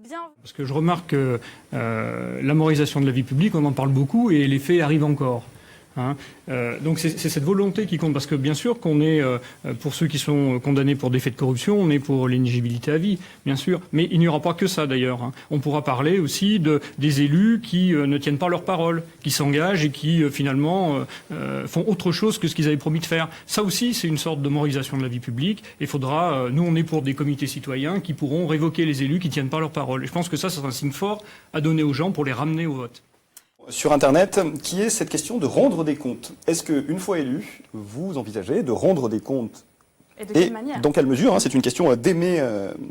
Bien. Parce que je remarque que la morisation de la vie publique, on en parle beaucoup et les faits arrivent encore. Hein. Donc c'est cette volonté qui compte, parce que bien sûr qu'on est, pour ceux qui sont condamnés pour des faits de corruption, on est pour l'inéligibilité à vie, bien sûr. Mais il n'y aura pas que ça d'ailleurs. Hein. On pourra parler aussi des élus qui ne tiennent pas leur parole, qui s'engagent et qui finalement font autre chose que ce qu'ils avaient promis de faire. Ça aussi, c'est une sorte de morisation de la vie publique. Il faudra, nous on est pour des comités citoyens qui pourront révoquer les élus qui ne tiennent pas leur parole. Et je pense que ça, c'est un signe fort à donner aux gens pour les ramener au vote. Sur Internet, qui est cette question de rendre des comptes. Est-ce qu'une fois élu, vous envisagez de rendre des comptes? Et de quelle manière? Dans quelle mesure? C'est une question d'Aimé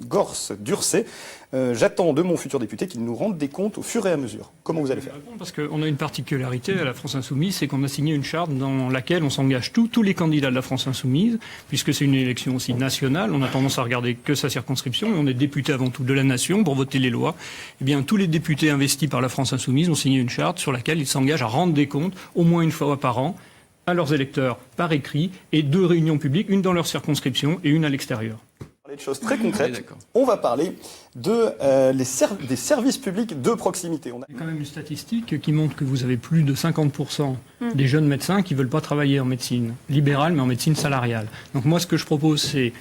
Gorce d'Ursay. J'attends de mon futur député qu'il nous rende des comptes au fur et à mesure. Comment vous allez faire? Parce qu'on a une particularité à la France Insoumise, c'est qu'on a signé une charte dans laquelle on s'engage tous les candidats de la France Insoumise, puisque c'est une élection aussi nationale. On a tendance à regarder que sa circonscription, et on est député avant tout de la nation pour voter les lois. Eh bien, tous les députés investis par la France Insoumise ont signé une charte sur laquelle ils s'engagent à rendre des comptes au moins une fois par an à leurs électeurs par écrit, et 2 réunions publiques, une dans leur circonscription et une à l'extérieur. On va parler de choses très concrètes. On va parler des services publics de proximité. Il y a quand même une statistique qui montre que vous avez plus de 50% des jeunes médecins qui ne veulent pas travailler en médecine libérale, mais en médecine salariale. Donc moi, ce que je propose, c'est...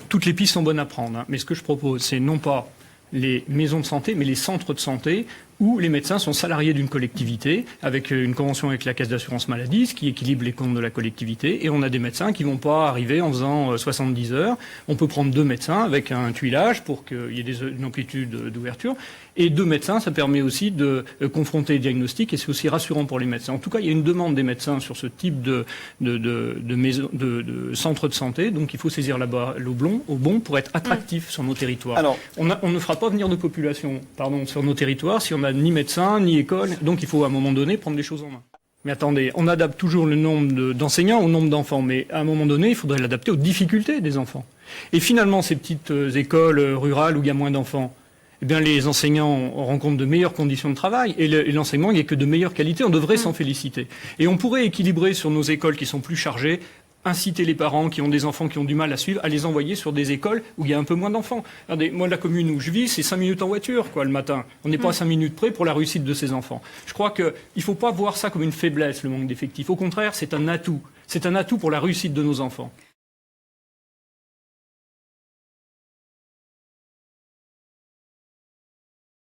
Toutes les pistes sont bonnes à prendre, hein, mais ce que je propose, c'est non pas les maisons de santé, mais les centres de santé, où les médecins sont salariés d'une collectivité, avec une convention avec la caisse d'assurance maladie, ce qui équilibre les comptes de la collectivité, et on a des médecins qui ne vont pas arriver en faisant 70 heures. On peut prendre 2 médecins avec un tuilage pour qu'il y ait une amplitude d'ouverture, et 2 médecins, ça permet aussi de confronter les diagnostics, et c'est aussi rassurant pour les médecins. En tout cas, il y a une demande des médecins sur ce type de centre de santé, donc il faut saisir là-bas au bon pour être attractif sur nos territoires. Alors, on ne fera pas venir de population sur nos territoires si on n'a ni médecin, ni école, donc il faut à un moment donné prendre les choses en main. Mais attendez, on adapte toujours le nombre d'enseignants au nombre d'enfants, mais à un moment donné, il faudrait l'adapter aux difficultés des enfants. Et finalement, ces petites écoles rurales où il y a moins d'enfants, eh bien, les enseignants rencontrent de meilleures conditions de travail et l'enseignement, il n'y a que de meilleure qualité, on devrait s'en féliciter. Et on pourrait équilibrer sur nos écoles qui sont plus chargées, inciter les parents qui ont des enfants qui ont du mal à suivre, à les envoyer sur des écoles où il y a un peu moins d'enfants. Regardez, moi, la commune où je vis, c'est 5 minutes en voiture, le matin. On n'est pas à 5 minutes près pour la réussite de ces enfants. Je crois qu'il ne faut pas voir ça comme une faiblesse, le manque d'effectifs. Au contraire, c'est un atout. C'est un atout pour la réussite de nos enfants.